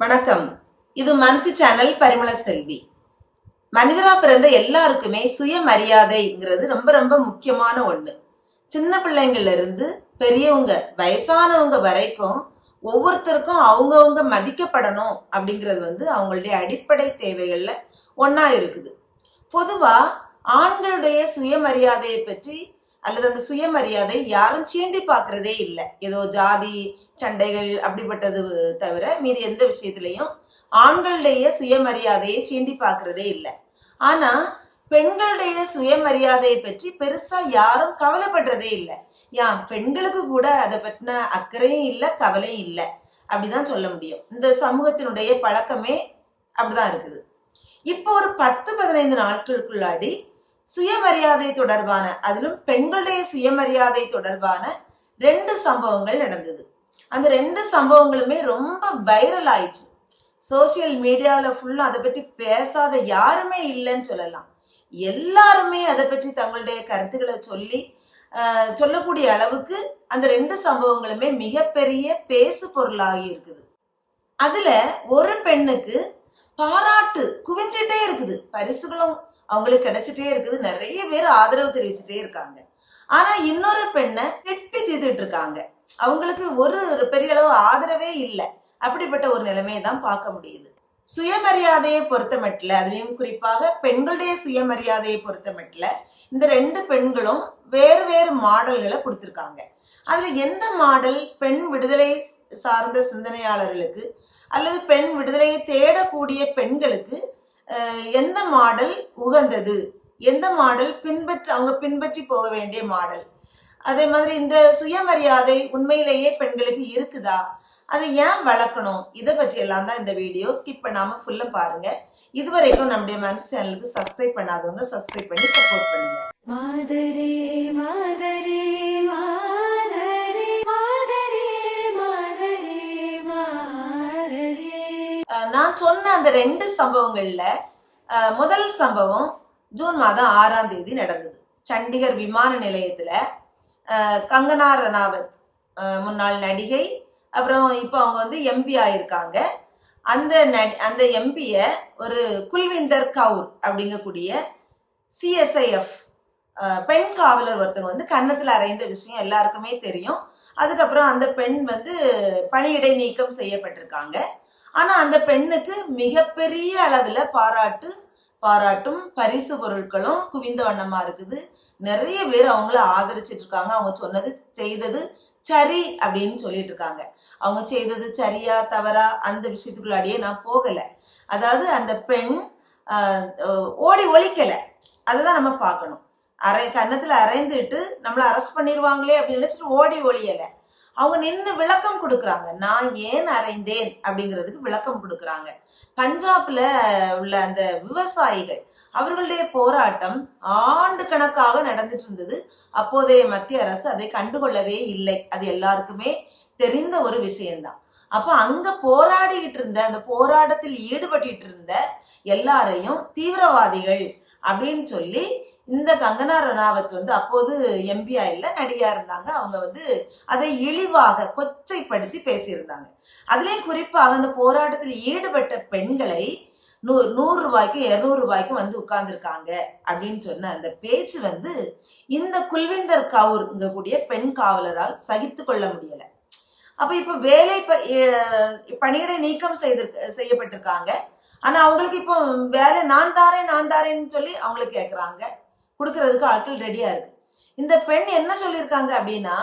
வணக்கம். இது மனசு சேனல். பரிமள செல்வி. மனிதரா பிறந்த எல்லாருக்குமே சுயமரியாதைங்கிறது ரொம்ப ரொம்ப முக்கியமான ஒண்ணு. சின்ன பிள்ளைங்கள்ல இருந்து பெரியவங்க வயசானவங்க வரைக்கும் ஒவ்வொருத்தருக்கும் அவங்கவுங்க மதிக்கப்படணும் அப்படிங்கிறது அவங்களுடைய அடிப்படை தேவைகள்ல ஒண்ணா இருக்குது. பொதுவா ஆண்களுடைய சுயமரியாதையை பற்றி அல்லது அந்த சுயமரியாதை யாரும் சீண்டி பார்க்கறதே இல்லை. ஏதோ ஜாதி சண்டைகள் அப்படிப்பட்டது தவிர மீதி எந்த விஷயத்திலையும் ஆண்களுடைய சுயமரியாதையை சீண்டி பார்க்கறதே இல்லை. ஆனா பெண்களுடைய சுயமரியாதையை பற்றி பெருசா யாரும் கவலைப்படுறதே இல்லை. ஏன் பெண்களுக்கு கூட அதை பற்றின அக்கறையும் இல்லை, கவலையும் இல்லை அப்படிதான் சொல்ல முடியும். இந்த சமூகத்தினுடைய பழக்கமே அப்படிதான் இருக்குது. இப்போ ஒரு 10-15 நாட்களுக்குள்ளாடி சுயமரியாதை தொடர்பான, அதிலும் பெண்களுடைய சுயமரியாதை தொடர்பான 2 சம்பவங்கள் நடந்தது. அந்த 2 சம்பவங்களுமே ரொம்ப வைரல் ஆயிடுச்சு. சோசியல் மீடியால ஃபுல்லா அதை பற்றி பேசாத யாருமே இல்லைன்னு சொல்லலாம். எல்லாருமே அதை பற்றி தங்களுடைய கருத்துக்களை சொல்லக்கூடிய அளவுக்கு அந்த 2 சம்பவங்களுமே மிகப்பெரிய பேசு பொருளாகி இருக்குது. அதுல ஒரு பெண்ணுக்கு பாராட்டு குவிஞ்சிட்டே இருக்குது, பரிசுகளும் அவங்களுக்கு கிடைச்சிட்டே இருக்குது, நிறைய பேர் ஆதரவு தெரிவிச்சுட்டே இருக்காங்க. ஆனா இன்னொரு பெண்ணை திட்டி தீர்த்துட்டு இருக்காங்க, அவங்களுக்கு ஒரு பெரிய அளவு ஆதரவே இல்லை. அப்படிப்பட்ட ஒரு நிலைமையை தான் பார்க்க முடியுது. சுயமரியாதையை பொறுத்தமட்டில், அதுலயும் குறிப்பாக பெண்களுடைய சுயமரியாதையை பொறுத்தமட்டில் இந்த 2 பெண்களும் வேறு வேறு மாடல்களை கொடுத்திருக்காங்க. அதுல எந்த மாடல் பெண் விடுதலை சார்ந்த சிந்தனையாளர்களுக்கு அல்லது பெண் விடுதலையை தேடக்கூடிய பெண்களுக்கு எந்த மாடல் உகந்தது, எந்த மாடல் அவங்க பின்பற்றி போக வேண்டிய மாடல், அதே மாதிரி இந்த சுயமரியாதை உண்மையிலேயே பெண்களுக்கு இருக்குதா, அதை ஏன் வளர்க்கணும், இதை பற்றி எல்லாம் தான் இந்த வீடியோ. ஸ்கிப் பண்ணாம ஃபுல்லா பாருங்க. இதுவரைக்கும் நம்முடைய மனசு சேனலுக்கு சப்ஸ்கிரைப் பண்ணாதவங்க சப்ஸ்கிரைப் பண்ணி சப்போர்ட் பண்ணுங்க. மாதரே மாதரே மாதரே மாதரே மாதரே மாதரே. நான் சொன்ன அந்த 2 சம்பவங்கள்ல முதல் சம்பவம் ஜூன் மாதம் 6ஆம் தேதி நடந்தது. சண்டிகர் விமான நிலையத்துல கங்கனா ரணாவத், முன்னாள் நடிகை, அப்புறம் இப்போ அவங்க எம்பி ஆயிருக்காங்க. அந்த எம்பிய ஒரு குல்விந்தர் கவுர் அப்படிங்கக்கூடிய CSIF பெண் காவலர் ஒருத்தவங்க கன்னத்துல அறைந்த விஷயம் எல்லாருக்குமே தெரியும். அதுக்கப்புறம் அந்த பெண் பணியிடை நீக்கம் செய்யப்பட்டிருக்காங்க. ஆனா அந்த பெண்ணுக்கு மிகப்பெரிய அளவுல பாராட்டும் பரிசு பொருட்களும் குவிந்த வண்ணமா இருக்குது. நிறைய பேர் அவங்கள ஆதரிச்சிட்டு இருக்காங்க. அவங்க சொன்னது செய்தது சரி அப்படின்னு சொல்லிட்டு இருக்காங்க. அவங்க செய்தது சரியா தவறா அந்த விஷயத்துக்குள்ளாடியே நான் போகல. அதாவது அந்த பெண் ஓடி ஒழிக்கல, அதுதான் நம்ம பார்க்கணும். கன்னத்துல அரைந்துட்டு நம்மள அரெஸ்ட் பண்ணிடுவாங்களே அப்படின்னு நினைச்சிட்டு ஓடி ஒழியல. அவங்க நின்று விளக்கம் கொடுக்குறாங்க, நான் ஏன் அறைந்தேன் அப்படிங்கிறதுக்கு விளக்கம் கொடுக்குறாங்க. பஞ்சாப்ல உள்ள அந்த விவசாயிகள், அவர்களுடைய போராட்டம் ஆண்டு கணக்காக நடந்துட்டு இருந்தது. அப்போதைய மத்திய அரசு அதை கண்டுகொள்ளவே இல்லை. அது எல்லாருக்குமே தெரிந்த ஒரு விஷயம்தான். அப்ப அங்க போராடிக்கிட்டு இருந்த, அந்த போராட்டத்தில் ஈடுபட்டு இருந்த எல்லாரையும் தீவிரவாதிகள் அப்படின்னு சொல்லி இந்த கங்கனா ரணாவத் அப்போது எம்பியா இல்லை, நடிகா இருந்தாங்க. அவங்க அதை இழிவாக கொச்சைப்படுத்தி பேசியிருந்தாங்க. அதுலயும் குறிப்பாக அந்த போராட்டத்தில் ஈடுபட்ட பெண்களை 100 ரூபாய்க்கு 200 ரூபாய்க்கு உட்கார்ந்துருக்காங்க அப்படின்னு சொன்ன அந்த பேச்சு இந்த குல்விந்தர் கவுர் கூடிய பெண் காவலரால் சகித்து கொள்ள முடியல. அப்ப இப்ப வேலை பணியிடை நீக்கம் செய்யப்பட்டிருக்காங்க. ஆனா அவங்களுக்கு இப்போ வேலை நான் தாரேன்னு சொல்லி அவங்களுக்கு கேட்கறாங்க, கொடுக்கறதுக்கு ஆட்கள் ரெடியா இருக்கு. இந்த பெண் என்ன சொல்லியிருக்காங்க அப்படின்னா,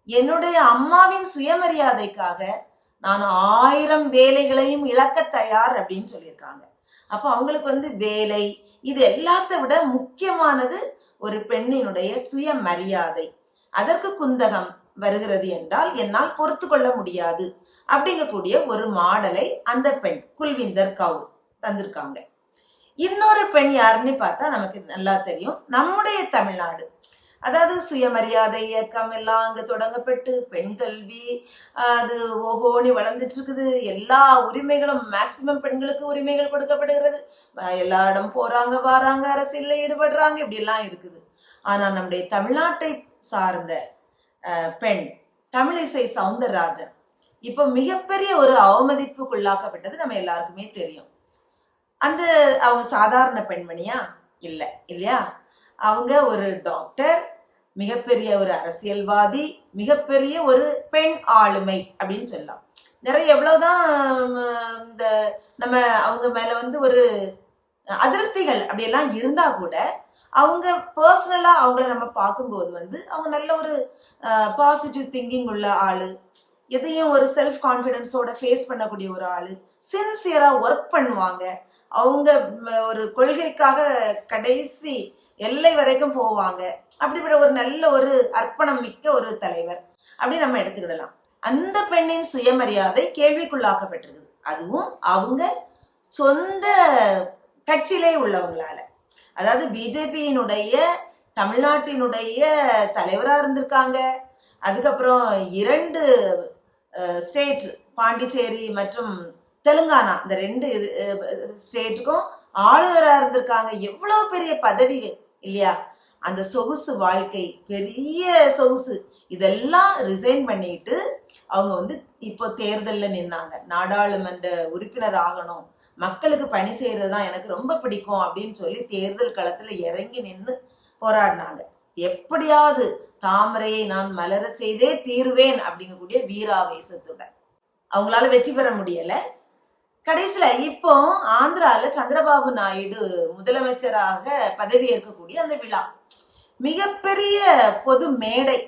என்னுடைய அம்மாவின் சுயமரியாதைக்காக நான் 1000 வேலைகளையும் இழக்க தயார் அப்படின்னு சொல்லியிருக்காங்க. அப்போ அவங்களுக்கு வேலை, இது எல்லாத்த விட முக்கியமானது ஒரு பெண்ணினுடைய சுயமரியாதை. அதற்கு குந்தகம் வருகிறது என்றால் என்னால் பொறுத்து கொள்ள முடியாது அப்படிங்கக்கூடிய ஒரு மாடலை அந்த பெண் குல்விந்தர் கவுர் தந்திருக்காங்க. இன்னொரு பெண் யாருன்னு பார்த்தா நமக்கு நல்லா தெரியும், நம்முடைய தமிழ்நாடு. அதாவது சுயமரியாதை இயக்கம் எல்லாம் அங்க தொடங்கப்பட்டு பெண் கல்வி அது ஓஹோனி வளர்ந்துட்டு இருக்குது. எல்லா உரிமைகளும் மேக்சிமம் பெண்களுக்கு உரிமைகள் கொடுக்கப்படுகிறது. எல்லா இடம் போறாங்க வராங்க, அரசியல்ல ஈடுபடுறாங்க, இப்படி எல்லாம் இருக்குது. ஆனா நம்முடைய தமிழ்நாட்டை சார்ந்த பெண் தமிழிசை சவுந்தரராஜன் இப்போ மிகப்பெரிய ஒரு அவமதிப்புக்குள்ளாக்கப்பட்டது நம்ம எல்லாருக்குமே தெரியும். அந்த அவங்க சாதாரண பெண்மணியா இல்ல இல்லையா? அவங்க ஒரு டாக்டர், மிகப்பெரிய ஒரு அரசியல்வாதி, மிகப்பெரிய ஒரு பெண் ஆளுமை அப்படின்னு சொல்லலாம். நிறைய எவ்வளவுதான் இந்த நம்ம அவங்க மேல வந்து ஒரு அதிருப்திகள் அப்படியெல்லாம் இருந்தா கூட அவங்க பர்சனலா அவங்கள நம்ம பார்க்கும்போது வந்து அவங்க நல்ல ஒரு பாசிட்டிவ் திங்கிங் உள்ள ஆளு, எதையும் ஒரு செல்ஃப் கான்ஃபிடென்ஸோட ஃபேஸ் பண்ணக்கூடிய ஒரு ஆளு, சின்சியரா ஒர்க் பண்ணுவாங்க. அவங்க ஒரு கொள்கைக்காக கடைசி எல்லை வரைக்கும் போவாங்க. அப்படிப்பட்ட ஒரு நல்ல ஒரு அர்ப்பணம் மிக்க ஒரு தலைவர் அப்படி நம்ம எடுத்துக்கிடலாம். அந்த பெண்ணின் சுயமரியாதை கேள்விக்குள்ளாக்கப்பட்டிருக்குது. அதுவும் அவங்க சொந்த கட்சியிலே உள்ளவங்களால. அதாவது பிஜேபியினுடைய தமிழ்நாட்டினுடைய தலைவரா இருந்திருக்காங்க. அதுக்கப்புறம் 2 ஸ்டேட், பாண்டிச்சேரி மற்றும் தெலுங்கானா, இந்த 2 ஸ்டேட்டுக்கும் ஆளுநரா இருந்திருக்காங்க. எவ்வளவு பெரிய பதவிகள் இல்லையா? அந்த சொகுசு வாழ்க்கை, பெரிய சொகுசு, இதெல்லாம் ரிசைன் பண்ணிட்டு அவங்க வந்து இப்போ தேர்தல்ல நின்னாங்க. நாடாளுமன்ற உறுப்பினர் ஆகணும், மக்களுக்கு பணி செய்யறது தான் எனக்கு ரொம்ப பிடிக்கும் அப்படின்னு சொல்லி தேர்தல் களத்துல இறங்கி நின்று போராடினாங்க. எப்படியாவது தாமரையை நான் மலர செய்தே தீருவேன் அப்படிங்கக்கூடிய வீராவேசத்துடன் அவங்களால வெற்றி பெற முடியல. கடைசியில இப்போ ஆந்திரால சந்திரபாபு நாயுடு முதலமைச்சராக பதவி ஏற்கக்கூடிய அந்த விழா, மிகப்பெரிய பொது மேடை.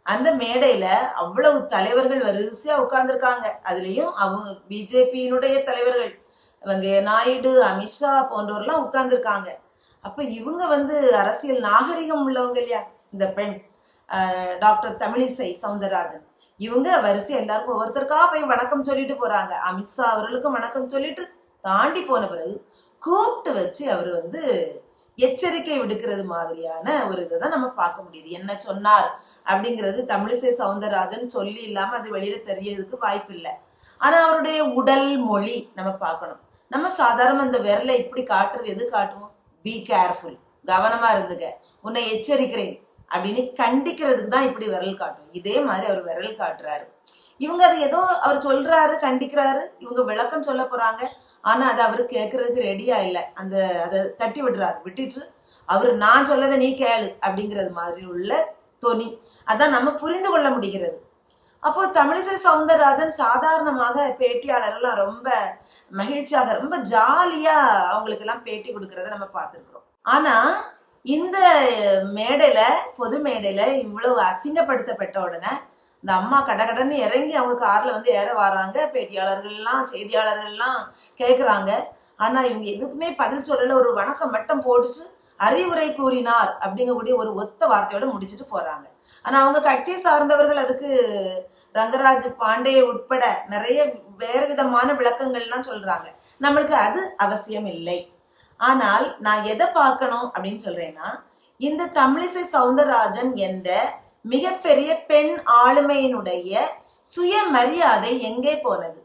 அந்த மேடையில அவ்வளவு தலைவர்கள் வரிசையா உட்கார்ந்துருக்காங்க. அதுலயும் அவங்க பிஜேபியினுடைய தலைவர்கள் வெங்கைய நாயுடு, அமித்ஷா போன்றவர்லாம் உட்கார்ந்துருக்காங்க. அப்ப இவங்க வந்து அரசியல் நாகரிகம் உள்ளவங்க இல்லையா? இந்த பெண் டாக்டர் தமிழிசை சவுந்தரராஜன், இவங்க வரிசை எல்லாருக்கும் ஒவ்வொருத்தருக்கா போய் வணக்கம் சொல்லிட்டு போறாங்க. அமித்ஷா அவர்களுக்கும் வணக்கம் சொல்லிட்டு தாண்டி போன பிறகு கூப்பிட்டு வச்சு அவர் வந்து எச்சரிக்கை விடுக்கிறது மாதிரியான ஒரு இதை தான் நம்ம பார்க்க முடியுது. என்ன சொன்னார் அப்படிங்கிறது தமிழிசை சவுந்தரராஜன் சொல்லி இல்லாம அது வெளியில தெரியறதுக்கு வாய்ப்பு இல்லை. ஆனா அவருடைய உடல் மொழி நம்ம பார்க்கணும். நம்ம சாதாரண இந்த விரலை இப்படி காட்டுறது எது காட்டுவோம்? பி கேர்ஃபுல், கவனமா இருந்துக்க, உன்னை எச்சரிக்கிறேன் அப்படின்னு கண்டிக்கிறதுக்கு தான் இப்படி விரல் காட்டும். இதே மாதிரி அவர் விரல் காட்டுறாரு. இவங்க அது ஏதோ அவர் சொல்றாரு, கண்டிக்கிறாரு, இவங்க விளக்கம் சொல்ல போறாங்க. ஆனா அதை அவரு கேட்கறதுக்கு ரெடியா இல்லை. அதை தட்டி விடுறாரு. விட்டுட்டு அவரு நான் சொல்லதை நீ கேளு அப்படிங்கிறது மாதிரி உள்ள தொனி, அதான் நம்ம புரிந்து கொள்ள முடிகிறது. அப்போ தமிழிசை சவுந்தரராஜன் சாதாரணமாக பேட்டியாளர்கள்லாம் ரொம்ப மகிழ்ச்சியாக ரொம்ப ஜாலியா அவங்களுக்கு எல்லாம் பேட்டி கொடுக்கறத நம்ம பார்த்துருக்கிறோம். ஆனா இந்த மேடையில, பொது மேடையில இவ்வளவு அசிங்கப்படுத்தப்பட்ட உடனே இந்த அம்மா கடகடன்னு இறங்கி அவங்க கார்ல வந்து ஏற வராங்க. பேட்டியாளர்கள்லாம் செய்தியாளர்கள்லாம் கேட்குறாங்க. ஆனா இவங்க எதுக்குமே பதில் சொல்லல. ஒரு வணக்கம் மட்டும் போட்டுச்சு, அறிவுரை கூறினார் அப்படிங்கக்கூடிய ஒரு ஒத்த வார்த்தையோட முடிச்சுட்டு போறாங்க. ஆனா அவங்க கட்சி சார்ந்தவர்கள் அதுக்கு ரங்கராஜ் பாண்டே உட்பட நிறைய வேறு விதமான விளக்கங்கள்லாம் சொல்றாங்க. நம்மளுக்கு அது அவசியம் இல்லை. ஆனால் நான் எதை பார்க்கணும் அப்படின்னு சொல்றேன்னா, இந்த தமிழிசை சவுந்தரராஜன் என்ற மிகப்பெரிய பெண் ஆளுமையினுடைய சுயமரியாதை எங்கே போனது?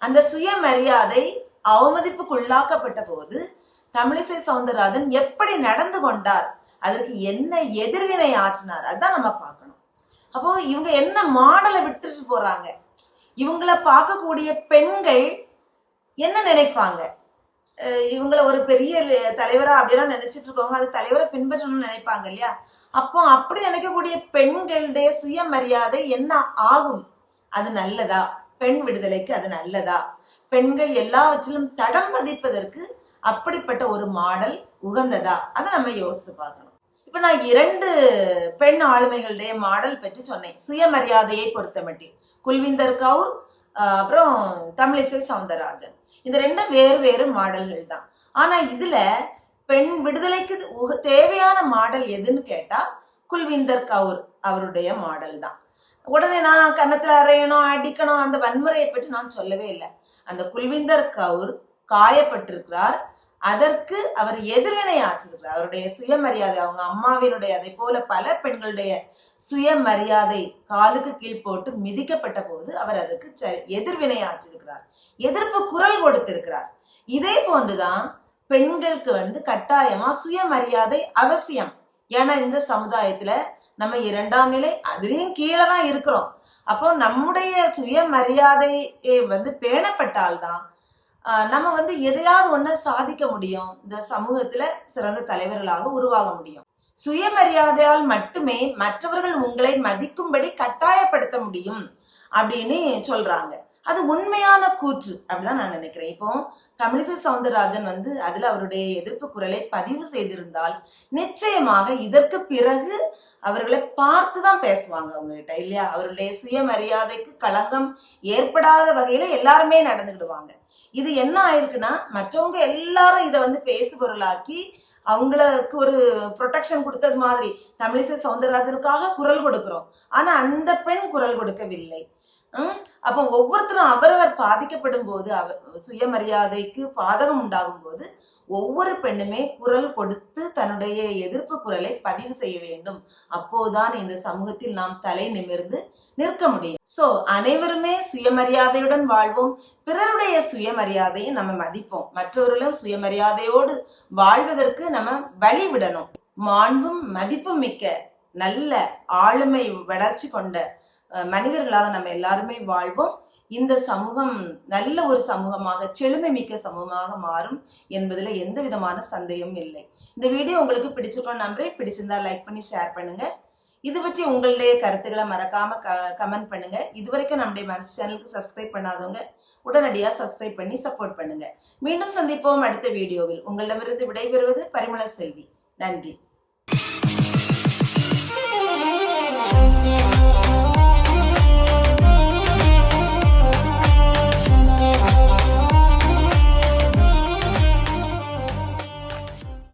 அந்த சுயமரியாதை அவமதிப்புக்குள்ளாக்கப்பட்ட போது தமிழிசை சவுந்தரராஜன் எப்படி நடந்து கொண்டார்? அதற்கு என்ன எதிர்வினை ஆற்றினார்? அதான் நம்ம பார்க்கணும். அப்போ இவங்க என்ன மாடலை விட்டுட்டு போறாங்க? இவங்களை பார்க்கக்கூடிய பெண்கள் என்ன நினைப்பாங்க? இவங்கள ஒரு பெரிய தலைவரா அப்படியெல்லாம் நினைச்சிட்டு இருக்கவங்க அது தலைவரை பின்பற்றணும்னு நினைப்பாங்க இல்லையா? அப்போ அப்படி நினைக்கக்கூடிய பெண்களுடைய சுயமரியாதை என்ன ஆகும்? அது நல்லதா? பெண் விடுதலைக்கு அது நல்லதா? பெண்கள் எல்லாவற்றிலும் தடம் பதிப்பதற்கு அப்படிப்பட்ட ஒரு மாடல் உகந்ததா? அதை நம்ம யோசித்து பார்க்கணும். இப்ப நான் 2 பெண் ஆளுமைகளுடைய மாடல் பற்றி சொன்னேன். சுயமரியாதையை பொறுத்தமட்டில் குல்விந்தர் கவுர், அப்புறம் தமிழிசை சவுந்தரராஜன், இந்த 2 வேறு வேறு மாடல்கள் தான். ஆனா இதுல பெண் விடுதலைக்கு தேவையான மாடல் எதுன்னு கேட்டா குல்விந்தர் கவுர் அவருடைய மாடல் தான். உடனே நான் கன்னத்துல அறையணும், அடிக்கணும், அந்த வன்முறையை பற்றி நான் சொல்லவே இல்லை. அந்த குல்விந்தர் கவுர் காயப்பட்டிருக்கிறார். அதற்கு அவர் எதிர்வினை ஆற்றிருக்கிறார். அவருடைய சுயமரியாதை, அவங்க அம்மாவினுடைய, அதை போல பல பெண்களுடைய சுயமரியாதை காலுக்கு கீழ் போட்டு மிதிக்கப்பட்ட போது அவர் அதற்கு எதிர்வினை ஆற்றிருக்கிறார், எதிர்ப்பு குரல் கொடுத்திருக்கிறார். இதே போன்றுதான் பெண்களுக்கு வந்து கட்டாயமா சுயமரியாதை அவசியம். ஏன்னா இந்த சமுதாயத்துல நம்ம 2ஆம் நிலை, அதுலயும் கீழே தான் இருக்கிறோம். அப்போ நம்முடைய சுயமரியாதையை பேணப்பட்டால்தான் நம்ம எதையாவது ஒண்ணு சாதிக்க முடியும். இந்த சமூகத்துல சிறந்த தலைவர்களாக உருவாக முடியும். சுயமரியாதையால் மட்டுமே மற்றவர்கள் உங்களை மதிக்கும்படி கட்டாயப்படுத்த முடியும் அப்படின்னு சொல்றாங்க. அது உண்மையான கூற்று அப்படிதான் நான் நினைக்கிறேன். இப்போ தமிழிசை சவுந்தரராஜன் அதுல அவருடைய எதிர்ப்பு குரலை பதிவு செய்திருந்தால் நிச்சயமாக இதற்கு பிறகு அவர்களை பார்த்துதான் பேசுவாங்க அவங்க கிட்ட, இல்லையா? அவருடைய சுயமரியாதைக்கு களங்கம் ஏற்படாத வகையில எல்லாருமே நடந்துக்கிடுவாங்க. இது என்ன ஆயிருக்குன்னா, மற்றவங்க எல்லாரும் இதை பேசு பொருளாக்கி அவங்களுக்கு ஒரு ப்ரொடெக்ஷன் கொடுத்தது மாதிரி தமிழிசை சவுந்தரராஜனுக்காக குரல் கொடுக்கிறோம். ஆனா அந்த பெண் குரல் கொடுக்கவில்லை. அப்போ ஒவ்வொருத்தரும் அவரவர் பாதிக்கப்படும் போது, சுயமரியாதைக்கு பாதகம் உண்டாகும் போது ஒவ்வொரு பெண்ணுமே குரல் கொடுத்து தன்னுடைய எதிர்ப்பு குரலை பதிவு செய்ய வேண்டும். அப்போதான் இந்த சமூகத்தில் நாம் தலை நிமிர்ந்து நிற்க முடியும். சோ அனைவருமே சுயமரியாதையுடன் வாழ்வோம். பிறருடைய சுயமரியாதையை நம்ம மதிப்போம். மற்றவர்களும் சுயமரியாதையோடு வாழ்வதற்கு நம்ம வழி விடணும். மாண்பும் மதிப்பும் மிக்க நல்ல ஆளுமை வளர்ச்சி கொண்ட மனிதர்களாக நம்ம எல்லாருமே வாழ்வோம். இந்த சமூகம் நல்ல ஒரு சமூகமாக, செழுமை மிக்க சமூகமாக மாறும் என்பதுல எந்த விதமான சந்தேகமும் இல்லை. இந்த வீடியோ உங்களுக்கு பிடிச்சிருக்கோம் நம்புறேன். பிடிச்சிருந்தா லைக் பண்ணி ஷேர் பண்ணுங்க. இது பற்றி உங்களுடைய கருத்துக்களை மறக்காம கமெண்ட் பண்ணுங்க. இதுவரைக்கும் நம்முடைய மனசு சேனலுக்கு சப்ஸ்கிரைப் பண்ணாதவங்க உடனடியாக சப்ஸ்கிரைப் பண்ணி சப்போர்ட் பண்ணுங்க. மீண்டும் சந்திப்போம் அடுத்த வீடியோவில். உங்களிடமிருந்து விடைபெறுவது பரிமள செல்வி. நன்றி.